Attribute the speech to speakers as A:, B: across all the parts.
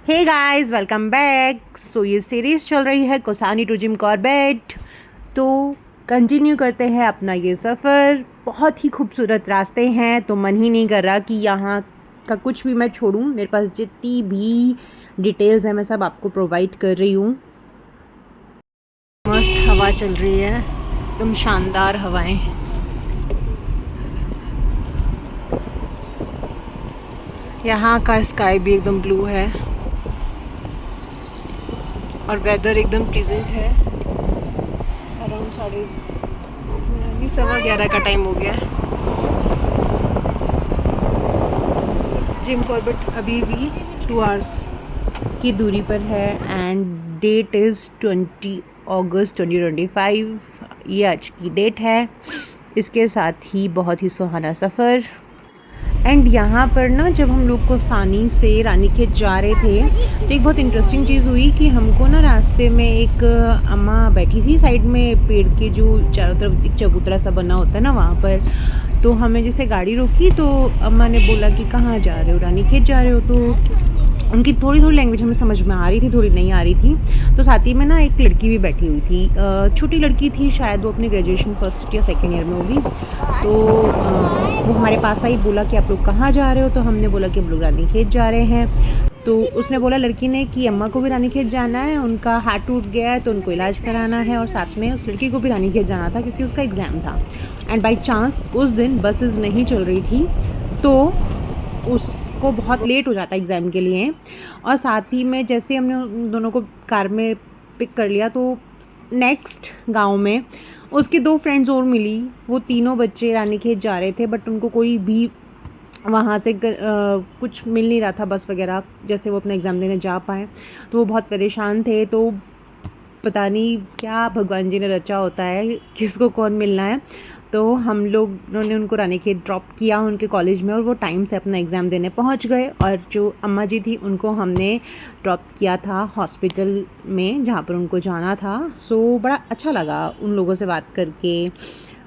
A: हे guys, welcome back. So ये series चल रही है कोसानी टू जिम कॉर्बेट। तो कंटिन्यू करते हैं अपना ये सफ़र। बहुत ही खूबसूरत रास्ते हैं, तो मन ही नहीं कर रहा कि यहाँ का कुछ भी मैं छोड़ूं। मेरे पास जितनी भी डिटेल्स हैं मैं सब आपको प्रोवाइड कर रही हूँ। मस्त हवा चल रही है, एकदम शानदार हवाएं। यहाँ का स्काई भी एकदम ब्लू है और वेदर एकदम प्लीजेंट है। अराउंड 11:30 का टाइम हो गया है। जिम कॉर्बेट अभी भी 2 आवर्स की दूरी पर है एंड डेट इज़ 20 अगस्त 2025। ये आज की डेट है। इसके साथ ही बहुत ही सुहाना सफ़र। एंड यहाँ पर ना जब हम लोग कोसानी से रानीखेत जा रहे थे तो एक बहुत इंटरेस्टिंग चीज़ हुई कि हमको ना रास्ते में एक अम्मा बैठी थी साइड में, पेड़ के जो चारों तरफ एक चबूतरा सा बना होता है ना वहाँ पर। तो हमें जैसे गाड़ी रोकी तो अम्मा ने बोला कि कहाँ जा रहे हो, रानीखेत जा रहे हो। तो उनकी थोड़ी थोड़ी लैंग्वेज हमें समझ में आ रही थी, थोड़ी नहीं आ रही थी। तो साथ ही में ना एक लड़की भी बैठी हुई थी, छोटी लड़की थी, शायद वो अपनी ग्रेजुएशन फर्स्ट या सेकेंड ईयर में होगी। तो वो हमारे पास आई, बोला कि आप लोग कहाँ जा रहे हो। तो हमने बोला कि हम लोग रानीखेत जा रहे हैं। तो उसने बोला, लड़की ने, कि अम्मा को भी रानीखेत जाना है, उनका हाथ टूट गया है तो उनको इलाज कराना है, और साथ में उस लड़की को भी रानीखेत जाना था क्योंकि उसका एग्ज़ाम था। एंड बाई चांस उस दिन बसेस नहीं चल रही थी तो उसको बहुत लेट हो जाता एग्ज़ाम के लिए। और साथ ही में जैसे हमने उन दोनों को कार में पिक कर लिया तो नेक्स्ट गांव में उसके 2 फ्रेंड्स और मिली। वो तीनों बच्चे रानीखेत जा रहे थे बट उनको कोई भी वहाँ से कुछ मिल नहीं रहा था, बस वगैरह, जैसे वो अपना एग्ज़ाम देने जा पाएँ। तो वो बहुत परेशान थे। तो पता नहीं क्या भगवान जी ने रचा होता है, किसको कौन मिलना है। तो हम लोगों ने उनको रानीखेत ड्रॉप किया उनके कॉलेज में, और वो टाइम से अपना एग्ज़ाम देने पहुंच गए। और जो अम्मा जी थी उनको हमने ड्रॉप किया था हॉस्पिटल में जहाँ पर उनको जाना था। सो बड़ा अच्छा लगा उन लोगों से बात करके।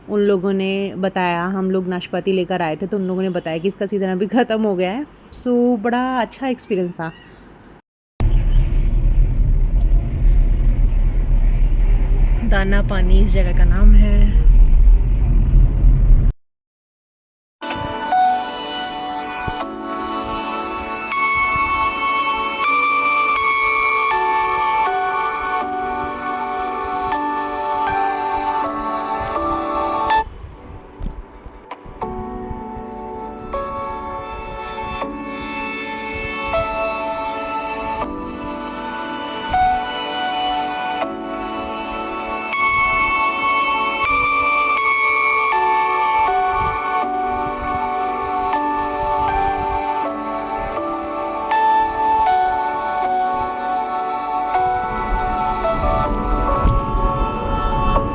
A: उन लोगों ने बताया, हम लोग नाशपाती लेकर आए थे तो उन लोगों ने बताया कि इसका सीज़न अभी ख़त्म हो गया है। सो बड़ा अच्छा एक्सपीरियंस था। दाना पानी इस जगह का नाम है।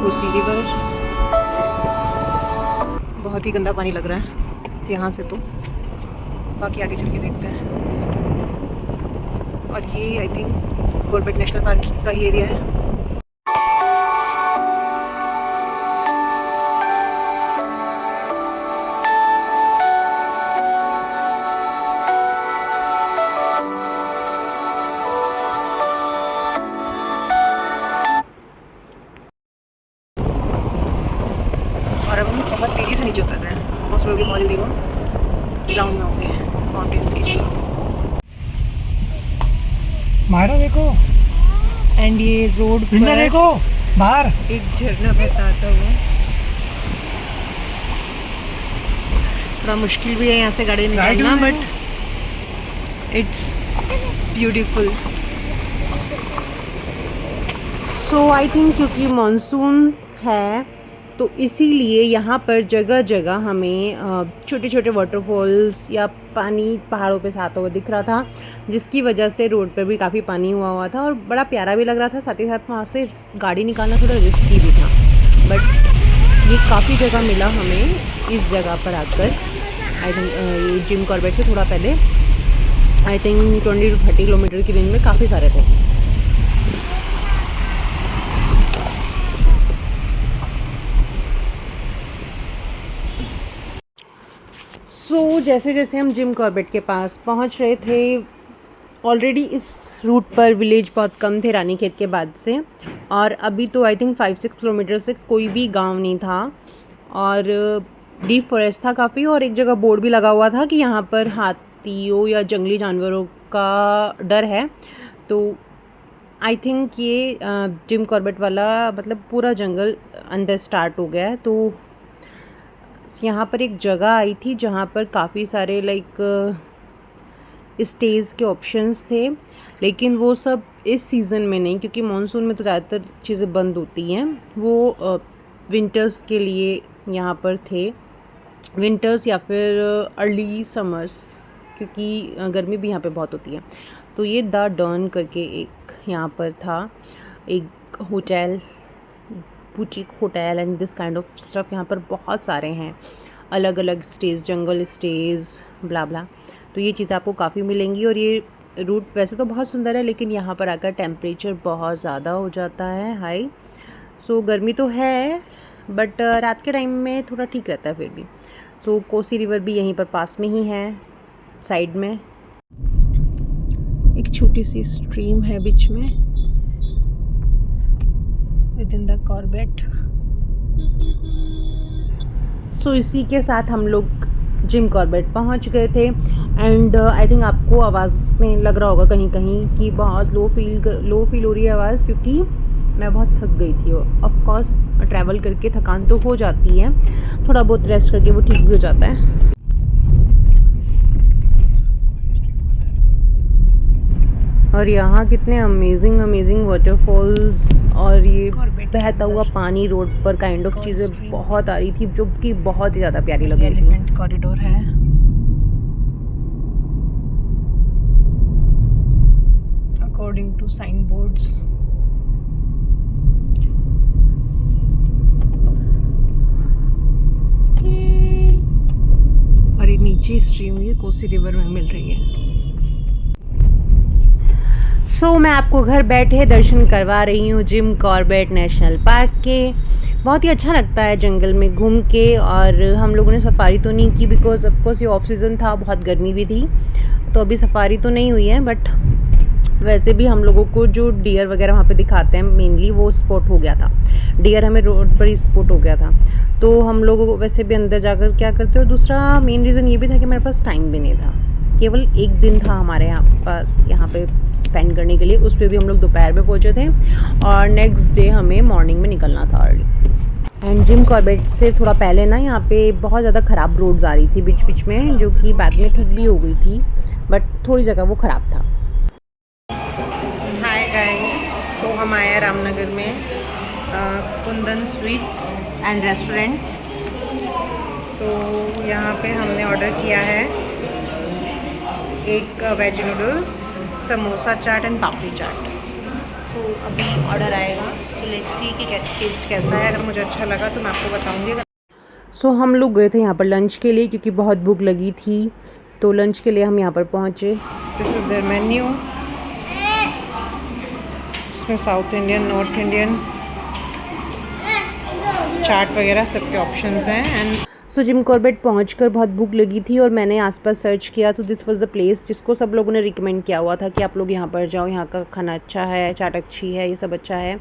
A: कोसी रिवर, बहुत ही गंदा पानी लग रहा है यहाँ से। तो बाकी आगे चल के देखते हैं। और ये I think Corbett national park का ही एरिया है। और अब हम बहुत तेज़ी से नीचे उतर रहे हैं। मोस्ट प्रोबेबली बहुत जल्दी वो ग्राउंड में होंगे माउंटेन्स की जगह।
B: मारो देखो,
A: एंड ये रोड
B: विंडो
A: पर
B: देखो बाहर।
A: एक झरना बहता आता हुआ। थोड़ा मुश्किल भी है यहाँ से गाड़ी निकालना, but it's beautiful. So I think क्योंकि मानसून है तो इसीलिए यहाँ पर जगह जगह हमें छोटे छोटे वाटरफॉल्स या पानी पहाड़ों पे से आता हुआ दिख रहा था, जिसकी वजह से रोड पर भी काफ़ी पानी हुआ था और बड़ा प्यारा भी लग रहा था। साथ ही साथ वहाँ से गाड़ी निकालना थोड़ा रिस्की भी था, बट ये काफ़ी जगह मिला हमें इस जगह पर आकर। आई थिंक ये जिम कॉर्बेट से थोड़ा पहले, आई थिंक 20 to 30 किलोमीटर की रेंज में काफ़ी सारे थे। सो जैसे जैसे हम जिम कॉर्बेट के पास पहुंच रहे थे ऑलरेडी इस रूट पर विलेज बहुत कम थे रानीखेत के बाद से, और अभी तो आई थिंक 5-6 किलोमीटर से कोई भी गांव नहीं था, और डीप फॉरेस्ट था काफ़ी, और एक जगह बोर्ड भी लगा हुआ था कि यहाँ पर हाथियों या जंगली जानवरों का डर है। तो आई थिंक ये जिम कॉर्बेट वाला मतलब पूरा जंगल अंदर स्टार्ट हो गया है। तो यहाँ पर एक जगह आई थी जहाँ पर काफ़ी सारे लाइक स्टेज के ऑप्शंस थे, लेकिन वो सब इस सीज़न में नहीं, क्योंकि मानसून में तो ज़्यादातर चीज़ें बंद होती हैं। वो विंटर्स के लिए यहाँ पर थे, विंटर्स या फिर अर्ली समर्स, क्योंकि गर्मी भी यहाँ पे बहुत होती है। तो ये द डर्न करके एक यहाँ पर था, एक hotel, boutique hotel and this kind of stuff. यहाँ पर बहुत सारे हैं अलग अलग स्टेज, जंगल स्टेज, ब्ला ब्ला। तो ये चीज़ें आपको काफ़ी मिलेंगी। और ये रूट वैसे तो बहुत सुंदर है, लेकिन यहाँ पर आकर टेम्परेचर बहुत ज़्यादा हो जाता है हाई। सो गर्मी तो है, बट रात के टाइम में थोड़ा ठीक रहता है फिर भी। सो कोसी रिवर भी यहीं पर पास में ही है, साइड में एक छोटी सी स्ट्रीम है बीच में, विद इन द कॉर्बेट। सो इसी के साथ हम लोग जिम कॉर्बेट पहुंच गए थे। एंड आई थिंक आपको आवाज़ में लग रहा होगा कहीं कहीं कि बहुत लो फील हो रही है आवाज़, क्योंकि मैं बहुत थक गई थी। ऑफ कोर्स ट्रैवल करके थकान तो हो जाती है, थोड़ा बहुत रेस्ट करके वो ठीक भी हो जाता है। और यहाँ कितने अमेजिंग वाटरफॉल्स और ये बहता हुआ पानी रोड पर काइंड ऑफ चीज़ें बहुत आ रही थी, जो कि बहुत ही ज़्यादा प्यारी लग रही थी। एलिफेंट कॉरिडोर है। According to sign boards. और ये नीचे स्ट्रीम ये कोसी रिवर में मिल रही है। सो मैं आपको घर बैठे दर्शन करवा रही हूँ जिम कॉर्बेट नेशनल पार्क के। बहुत ही अच्छा लगता है जंगल में घूम के। और हम लोगों ने सफारी तो नहीं की, बिकॉज ऑफकोर्स ये ऑफ सीज़न था, बहुत गर्मी भी थी, तो अभी सफारी तो नहीं हुई है। बट वैसे भी हम लोगों को जो डियर वगैरह वहाँ पे दिखाते हैं मेनली, वो स्पॉट हो गया था। डियर हमें रोड पर ही स्पॉट हो गया था, तो हम लोग वैसे भी अंदर जाकर क्या करते। और दूसरा मेन रीज़न ये भी था कि मेरे पास टाइम भी नहीं था, केवल एक दिन था हमारे यहाँ पे स्पेंड करने के लिए। उस पर भी हम लोग दोपहर में पहुँचे थे, और नेक्स्ट डे हमें मॉर्निंग में निकलना था अर्ली। एंड जिम कॉर्बेट से थोड़ा पहले ना यहाँ पे बहुत ज़्यादा ख़राब रोड्स आ रही थी बीच बीच में, जो कि बाद में ठीक भी हो गई थी, बट थोड़ी जगह वो ख़राब था। हाय गाइस, तो हम आए हैं रामनगर में कुंदन स्वीट्स एंड रेस्टोरेंट्स। तो यहाँ पे हमने ऑर्डर किया है एक veg noodles, samosa chaat and papdi chaat. So अभी ऑर्डर आएगा, सो लेट्स सी कि टेस्ट कैसा है। अगर मुझे अच्छा लगा तो मैं आपको बताऊंगी। सो हम लोग गए थे यहाँ पर लंच के लिए, क्योंकि बहुत भूख लगी थी, तो लंच के लिए हम यहाँ पर पहुँचे। This is there menu. इसमें south Indian, north Indian, chaat वगैरह सबके ऑप्शंस हैं। एंड सो जिम कॉर्बेट पहुंचकर बहुत भूख लगी थी, और मैंने आसपास सर्च किया, तो दिस वाज द प्लेस जिसको सब लोगों ने रिकमेंड किया हुआ था कि आप लोग यहाँ पर जाओ, यहाँ का खाना अच्छा है, चाट अच्छी है, ये सब अच्छा है।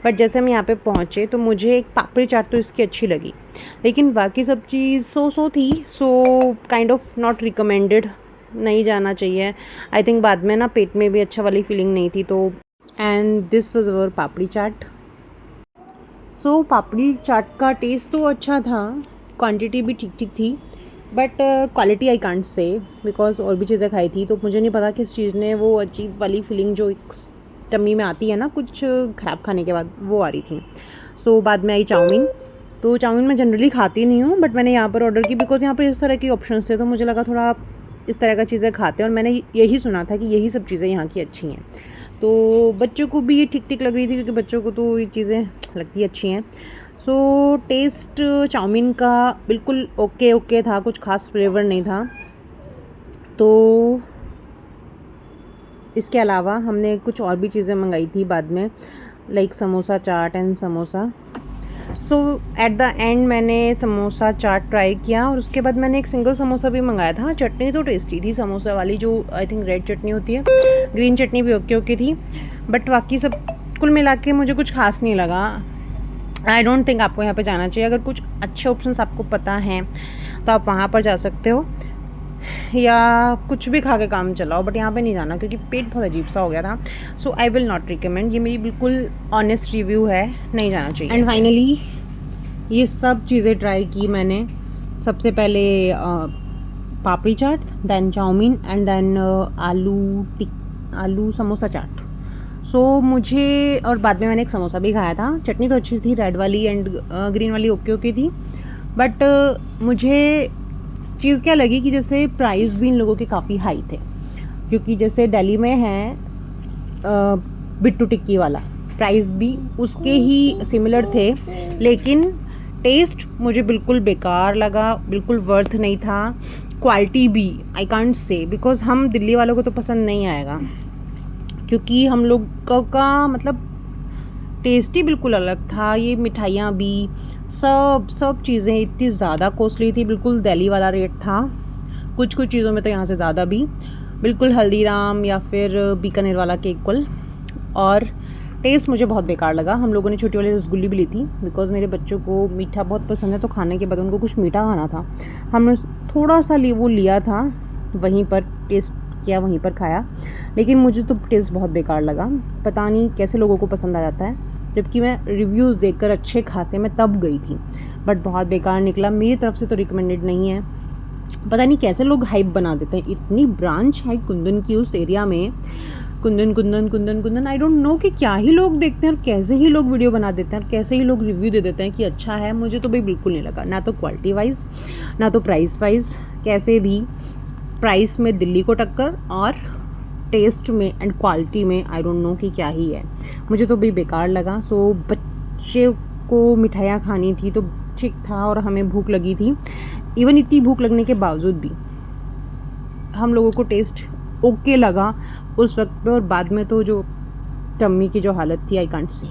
A: बट जैसे हम यहाँ पे पहुँचे तो मुझे एक पापड़ी चाट तो इसकी अच्छी लगी, लेकिन बाकी सब चीज़ सो थी। So kind of not recommended, नहीं जाना चाहिए। आई थिंक बाद में ना पेट में भी अच्छा वाली फीलिंग नहीं थी। तो एंड दिस वॉज अवर पापड़ी चाट। सो पापड़ी चाट का टेस्ट तो अच्छा था, क्वांटिटी भी ठीक ठीक थी, but quality I can't say, because और भी चीज़ें खाई थी, तो मुझे नहीं पता किस चीज़ ने वो अजीब वाली फीलिंग जो एक टमी में आती है ना कुछ ख़राब खाने के बाद, वो आ रही थी। सो बाद में आई चाउमीन। तो चाउमीन मैं जनरली खाती नहीं हूँ, बट मैंने यहाँ पर ऑर्डर की बिकॉज यहाँ पर इस तरह के ऑप्शन थे, तो मुझे लगा थोड़ा इस तरह का चीज़ें खाते हैं, और मैंने यही सुना था कि यही सब चीज़ें यहाँ की अच्छी हैं। तो बच्चों को भी ये ठीक ठीक लग रही थी, क्योंकि बच्चों को तो ये चीज़ें लगती अच्छी हैं। सो टेस्ट चाउमीन का बिल्कुल ओके था, कुछ खास फ्लेवर नहीं था। तो इसके अलावा हमने कुछ और भी चीज़ें मंगाई थी बाद में, like samosa chaat and samosa. So at the end मैंने समोसा चाट ट्राई किया और उसके बाद मैंने एक सिंगल समोसा भी मंगाया था। चटनी तो टेस्टी थी समोसा वाली, जो आई थिंक रेड चटनी होती है। ग्रीन चटनी भी ओके ओके थी, बट बाकी सब कुल मिला के मुझे कुछ खास नहीं लगा। आई डोंट थिंक आपको यहाँ पे जाना चाहिए। अगर कुछ अच्छे ऑप्शंस आपको पता हैं तो आप वहाँ पर जा सकते हो या कुछ भी खा के काम चलाओ, बट यहाँ पे नहीं जाना क्योंकि पेट बहुत अजीब सा हो गया था। सो आई विल नॉट रिकमेंड। ये मेरी बिल्कुल ऑनेस्ट रिव्यू है, नहीं जाना चाहिए। एंड फाइनली ये सब चीज़ें ट्राई की मैंने। सबसे पहले पापड़ी चाट, दैन चाउमीन एंड दैन आलू समोसा चाट। सो मुझे, और बाद में मैंने एक समोसा भी खाया था। चटनी तो अच्छी थी, रेड वाली एंड ग्रीन वाली ओके ओके थी, बट मुझे चीज़ क्या लगी कि जैसे प्राइस भी इन लोगों के काफ़ी हाई थे, क्योंकि जैसे दिल्ली में है बिट्टू टिक्की वाला, प्राइस भी उसके ही सिमिलर थे, लेकिन टेस्ट मुझे बिल्कुल बेकार लगा, बिल्कुल वर्थ नहीं था। क्वालिटी भी आई कांट से, बिकॉज हम दिल्ली वालों को तो पसंद नहीं आएगा, क्योंकि हम लोगों का मतलब टेस्ट ही बिल्कुल अलग था। ये मिठाइयाँ भी सब चीज़ें इतनी ज़्यादा कॉस्टली थी, बिल्कुल दिल्ली वाला रेट था। कुछ चीज़ों में तो यहाँ से ज़्यादा भी, बिल्कुल हल्दीराम या फिर बीकानेर वाला के इक्वल। और टेस्ट मुझे बहुत बेकार लगा। हम लोगों ने छोटी वाली रसगुल्ली भी ली थी, बिकॉज मेरे बच्चों को मीठा बहुत पसंद है, तो खाने के बाद उनको कुछ मीठा खाना था। हमने थोड़ा सा वो लिया था, वहीं पर टेस्ट किया, वहीं पर खाया, लेकिन मुझे तो टेस्ट बहुत बेकार लगा। पता नहीं कैसे लोगों को पसंद आ जाता है, जबकि मैं रिव्यूज़ देखकर अच्छे खासे मैं तब गई थी, बट बहुत बेकार निकला। मेरी तरफ से तो रिकमेंडेड नहीं है। पता नहीं कैसे लोग हाइप बना देते हैं। इतनी ब्रांच है कुंदन की उस एरिया में, कुंदन आई डोंट नो कि क्या ही लोग देखते हैं और कैसे ही लोग वीडियो बना देते हैं और कैसे ही लोग रिव्यू दे देते हैं कि अच्छा है। मुझे तो भाई बिल्कुल नहीं लगा, ना तो क्वालिटी वाइज ना तो प्राइस वाइज। कैसे भी प्राइस में दिल्ली को टक्कर, और टेस्ट में एंड क्वालिटी में आई डोंट नो कि क्या ही है। मुझे तो भाई बेकार लगा। सो बच्चे को मिठाइयाँ खानी थी तो ठीक था, और हमें भूख लगी थी। इवन इतनी भूख लगने के बावजूद भी हम लोगों को टेस्ट ओके लगा उस वक्त पे, और बाद में तो जो टम्मी की जो हालत थी आई कांट सी।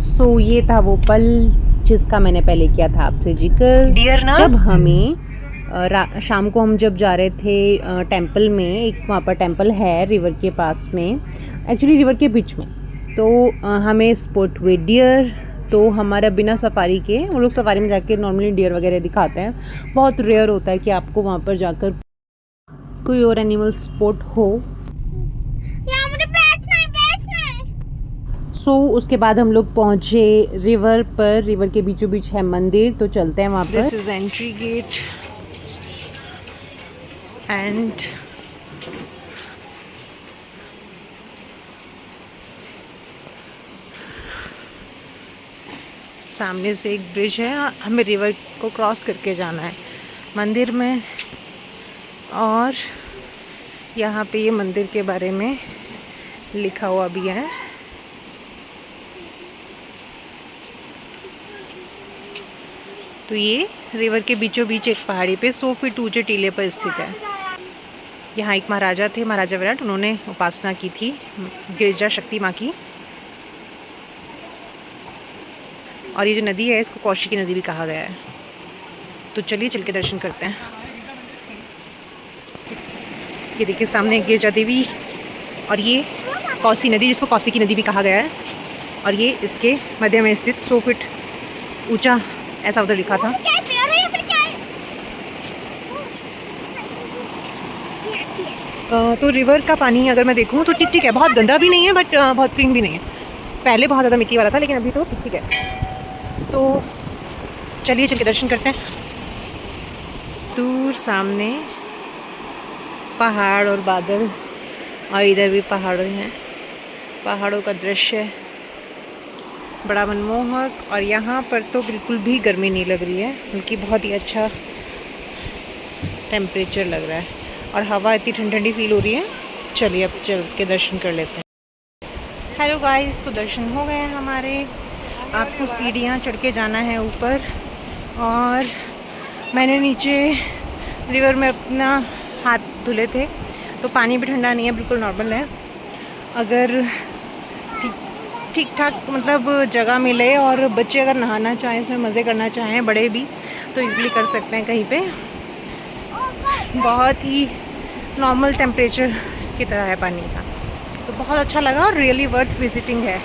A: सो ये था वो पल जिसका मैंने पहले किया था आपसे जिक्र,
B: डियर ना,
A: जब हमें शाम को हम जब जा रहे थे टेंपल में। एक वहाँ पर टेंपल है रिवर के पास में, एक्चुअली रिवर के बीच में। तो हमें स्पॉट हुए डियर। तो हमारा बिना सफारी के, वो लोग सफारी में जाके नॉर्मली डियर वगैरह दिखाते हैं, बहुत रेयर होता है कि आपको वहाँ पर जाकर कोई और एनिमल स्पॉट हो।
C: मुझे बैठना है।
A: सो उसके बाद हम लोग पहुँचे रिवर पर। रिवर के बीचों बीच है मंदिर, तो चलते हैं वहाँ पर। This is entry gate and सामने से एक ब्रिज है, हमें रिवर को क्रॉस करके जाना है मंदिर में। और यहाँ पे ये मंदिर के बारे में लिखा हुआ भी है। तो ये रिवर के बीचों बीच एक पहाड़ी पे 100 फीट ऊंचे टीले पर स्थित है। यहाँ एक महाराजा थे, महाराजा विराट, उन्होंने उपासना की थी गिरिजा शक्ति माँ की। और ये जो नदी है इसको कौशिकी नदी भी कहा गया है। तो चलिए चल के दर्शन करते हैं। ये देखिए सामने गिरिजा देवी, और ये कौसी नदी जिसको कौशिकी नदी भी कहा गया है, और ये इसके मध्य में स्थित 100 फीट ऊंचा, ऐसा उधर लिखा था। तो रिवर का पानी अगर मैं देखूँ तो ठीक ठीक है, बहुत गंदा भी नहीं है बट बहुत क्लीन भी नहीं है। पहले बहुत ज़्यादा मिट्टी वाला था, लेकिन अभी तो ठीक ठीक है। तो चलिए चल के दर्शन करते हैं। दूर सामने पहाड़ और बादल, और इधर भी पहाड़ हैं। पहाड़ों का दृश्य बड़ा मनमोहक, और यहाँ पर तो बिल्कुल भी गर्मी नहीं लग रही है, बल्कि बहुत ही अच्छा टेम्परेचर लग रहा है, और हवा इतनी ठंडी ठंडी फील हो रही है। चलिए अब चल के दर्शन कर लेते हैं। हेलो गाइस, तो दर्शन हो गए हैं हमारे। आपको सीढ़ियाँ चढ़ के जाना है ऊपर, और मैंने नीचे रिवर में अपना हाथ धुले थे, तो पानी भी ठंडा नहीं है, बिल्कुल नॉर्मल है। अगर ठीक ठाक मतलब जगह मिले और बच्चे अगर नहाना चाहें, इसमें मज़े करना चाहें, बड़े भी तो इजीली कर सकते हैं कहीं पे। बहुत ही नॉर्मल टेम्परेचर की तरह है पानी का, तो बहुत अच्छा लगा और रियली वर्थ विजिटिंग है।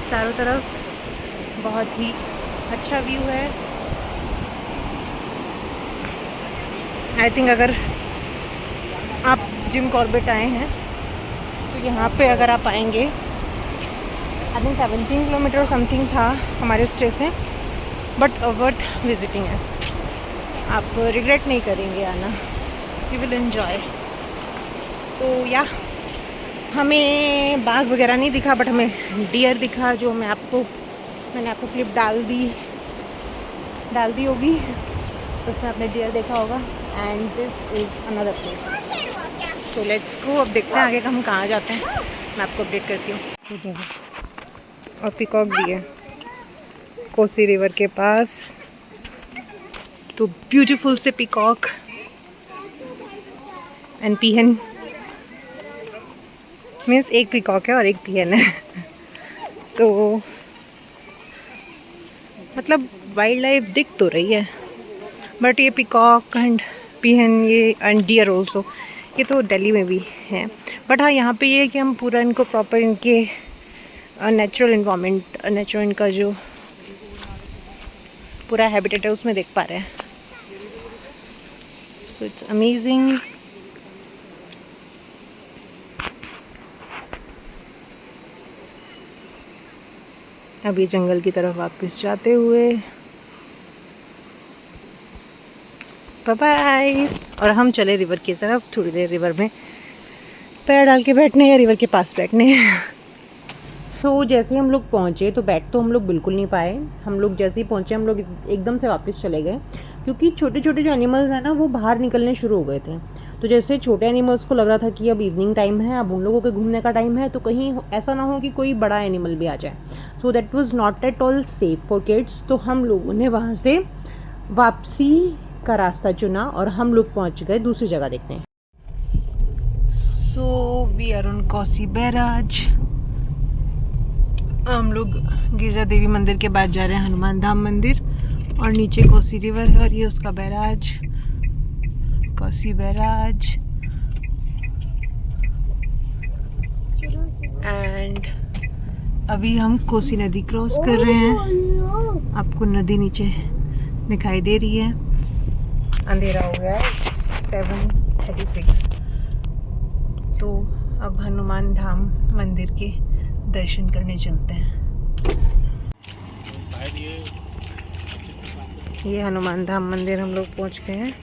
A: चारों तरफ बहुत ही अच्छा व्यू है। आई थिंक अगर आप जिम कॉर्बेट आए हैं तो यहाँ पे अगर आप आएंगे, आई थिंक 17 किलोमीटर समथिंग था हमारे स्टे से, बट वर्थ विजिटिंग है। आप रिग्रेट नहीं करेंगे आना, यू विल एंजॉय। तो या हमें बाघ वगैरह नहीं दिखा, बट हमें डियर दिखा, जो मैंने आपको क्लिप डाल दी होगी, तो उसमें आपने डियर देखा होगा। And this is another place. So let's go. अब देखते हैं आगे हम कहाँ जाते हैं, मैं आपको अपडेट करती हूँ। और पिकॉक भी है कोसी रिवर के पास, तो ब्यूटीफुल से पिकॉक एंड पीहन। मीन्स एक पिकॉक है और एक पीहन है। तो मतलब वाइल्ड लाइफ दिख तो रही है, बट ये पिकॉक एंड पीहन, ये एंड डियर ऑल्सो, ये तो दिल्ली में भी हैं। बट हाँ, यहाँ पे ये है कि हम पूरा इनको प्रॉपर इनके नेचुरल इन्वायरमेंट, नेचुरल इनका जो पूरा हैबिटेट है उसमें देख पा रहे हैं। So it's amazing. अभी जंगल की तरफ वापस जाते हुए बाय बाय। और हम चले रिवर की तरफ, थोड़ी देर रिवर में पैर डाल के बैठने या रिवर के पास बैठने। सो जैसे हम लोग पहुँचे तो बैठ तो हम लोग बिल्कुल नहीं पाए। हम लोग जैसे ही पहुँचे हम लोग एकदम से वापस चले गए, क्योंकि छोटे छोटे जो एनिमल्स हैं ना वो बाहर निकलने शुरू हो गए थे। तो जैसे छोटे एनिमल्स को लग रहा था कि अब इवनिंग टाइम है, अब उन लोगों के घूमने का टाइम है, तो कहीं ऐसा ना हो कि कोई बड़ा एनिमल भी आ जाए। So that was not at all safe for kids. तो हम लोगों ने वहाँ से वापसी का रास्ता चुना और हम लोग पहुँच गए दूसरी जगह देखने। So we are on Kosi barrage. हम लोग गिरजा देवी मंदिर के बाद जा रहे हैं हनुमान धाम मंदिर, और नीचे कोसी रिवर है और ये उसका बैराज, कोसी बैराज। एंड अभी हम कोसी नदी क्रॉस कर रहे हैं। आपको नदी नीचे दिखाई दे रही है। अंधेरा हो गया है, 7:36। तो अब हनुमान धाम मंदिर के दर्शन करने चलते हैं। ये हनुमान धाम मंदिर हम लोग पहुंच गए हैं।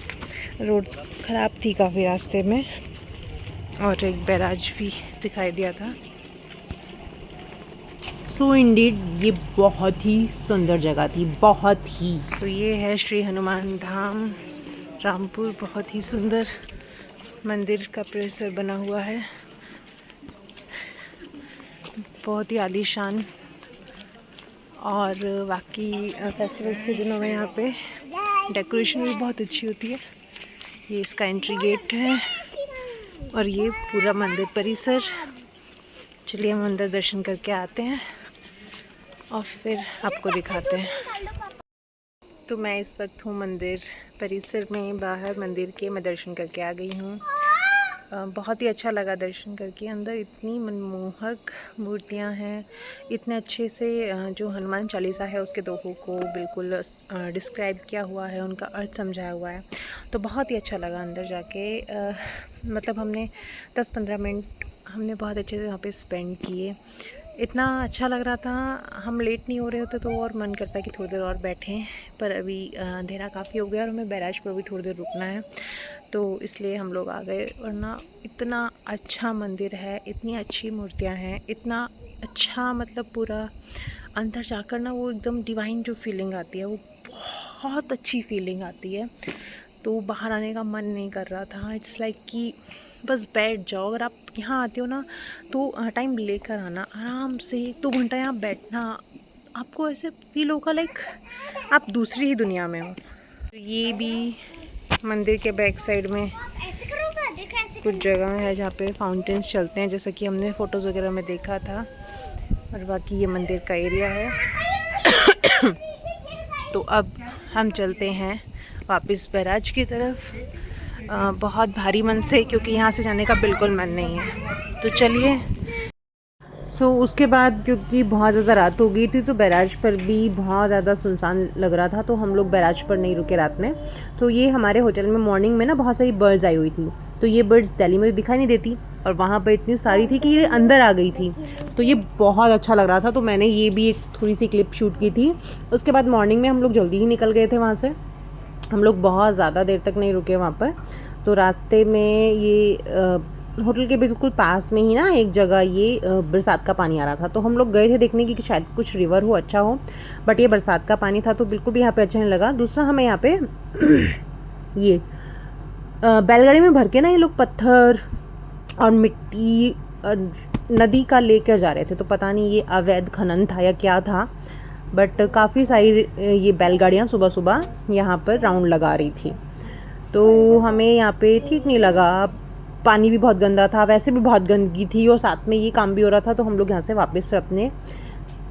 A: रोड्स ख़राब थी काफ़ी रास्ते में, और एक बैराज भी दिखाई दिया था। सो इंडीड ये बहुत ही सुंदर जगह थी, बहुत ही। सो ये है श्री हनुमान धाम रामपुर। बहुत ही सुंदर मंदिर का परिसर बना हुआ है, बहुत ही आलीशान। और बाकी फेस्टिवल्स के दिनों में यहाँ पे डेकोरेशन भी बहुत अच्छी होती है। ये इसका एंट्री गेट है और ये पूरा मंदिर परिसर। चलिए हम अंदर दर्शन करके आते हैं और फिर आपको दिखाते हैं। तो मैं इस वक्त हूँ मंदिर परिसर में, बाहर मंदिर के मैं दर्शन करके आ गई हूँ। बहुत ही अच्छा लगा दर्शन करके। अंदर इतनी मनमोहक मूर्तियाँ हैं, इतने अच्छे से जो हनुमान चालीसा है उसके दोहों को बिल्कुल डिस्क्राइब किया हुआ है, उनका अर्थ समझाया हुआ है। तो बहुत ही अच्छा लगा अंदर जाके। मतलब हमने 10-15 मिनट हमने बहुत अच्छे से वहाँ पे स्पेंड किए। इतना अच्छा लग रहा था। हम लेट नहीं हो रहे होते तो और मन करता कि थोड़ी देर और बैठें, पर अभी अंधेरा काफ़ी हो गया और हमें बैराज पर भी थोड़ी देर रुकना है, तो इसलिए हम लोग आ गए। वरना इतना अच्छा मंदिर है, इतनी अच्छी मूर्तियाँ हैं, इतना अच्छा, मतलब पूरा अंदर जाकर ना वो एकदम डिवाइन जो फीलिंग आती है, वो बहुत अच्छी फीलिंग आती है। तो बाहर आने का मन नहीं कर रहा था। इट्स लाइक कि बस बैठ जाओ। अगर आप यहाँ आते हो ना तो टाइम लेकर आना, आराम से 2 घंटा यहाँ बैठना, आपको ऐसे फील होगा लाइक आप दूसरी ही दुनिया में हो। ये भी मंदिर के बैक साइड में कुछ जगह है जहाँ पे फाउंटेन्स चलते हैं, जैसा कि हमने फ़ोटोज़ वगैरह में देखा था। और बाकी ये मंदिर का एरिया है। तो अब हम चलते हैं वापस बैराज की तरफ, बहुत भारी मन से, क्योंकि यहाँ से जाने का बिल्कुल मन नहीं है। तो चलिए। उसके बाद क्योंकि बहुत ज़्यादा रात हो गई थी तो बैराज पर भी बहुत ज़्यादा सुनसान लग रहा था, तो हम लोग बैराज पर नहीं रुके रात में। तो ये हमारे होटल में मॉर्निंग में ना बहुत सारी बर्ड्स आई हुई थी, तो ये बर्ड्स दिल्ली में दिखाई नहीं देती और वहाँ पर इतनी सारी थी कि ये अंदर आ गई थी। तो ये बहुत अच्छा लग रहा था, तो मैंने ये भी एक थोड़ी सी क्लिप शूट की थी। उसके बाद मॉर्निंग में हम लोग जल्दी ही निकल गए थे वहाँ से। हम लोग बहुत ज़्यादा देर तक नहीं रुके वहाँ पर। तो रास्ते में ये होटल के बिल्कुल पास में ही ना एक जगह ये बरसात का पानी आ रहा था, तो हम लोग गए थे देखने की कि शायद कुछ रिवर हो, अच्छा हो, बट ये बरसात का पानी था तो बिल्कुल भी यहाँ पे अच्छा नहीं लगा। दूसरा, हमें यहाँ पे ये बैलगाड़ी में भर के ना ये लोग पत्थर और मिट्टी नदी का लेकर जा रहे थे, तो पता नहीं ये अवैध खनन था या क्या था, बट काफ़ी सारी ये बैलगाड़ियाँ सुबह सुबह यहाँ पर राउंड लगा रही थी। तो हमें यहाँ पे ठीक नहीं लगा। पानी भी बहुत गंदा था, वैसे भी बहुत गंदगी थी और साथ में ये काम भी हो रहा था, तो हम लोग यहाँ से वापस अपने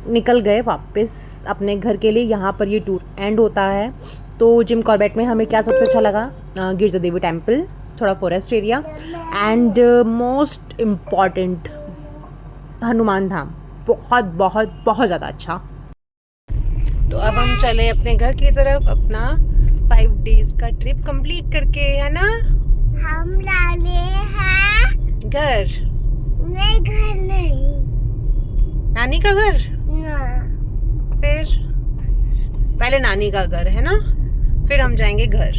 A: निकल गए वापस अपने घर के लिए। यहाँ पर ये टूर एंड होता है। तो जिम कॉर्बेट में हमें क्या सबसे अच्छा लगा? गिरजा देवी टेम्पल, थोड़ा forest area, and most important Hanuman Dham, बहुत बहुत बहुत ज़्यादा अच्छा। तो अब हम चले अपने घर की तरफ, अपना 5 डेज का ट्रिप कंप्लीट करके, है ना?
C: हम लाले हैं
A: घर
C: नहीं, घर नहीं,
A: नानी का घर।
C: ना
A: फिर पहले नानी का घर है ना, फिर हम जाएंगे घर।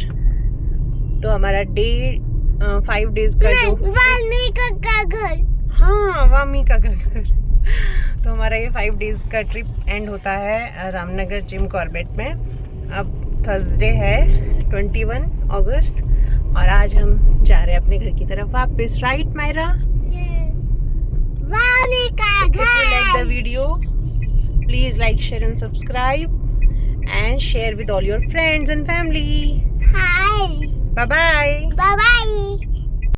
A: तो हमारा 5 डेज का जो
C: वाल्मीकि का घर,
A: हाँ वाल्मीकि का घर। तो हमारा ये 5 डेज का ट्रिप एंड होता है रामनगर जिम कॉर्बेट में। अब थर्सडे है 21 अगस्त और आज हम जा रहे हैं अपने घर की तरफ वापस, right Myra?
C: Valmiki
A: If you like the video, please like, share and subscribe and share with all your friends and family.
C: Hi.
A: Bye bye.
C: Bye bye.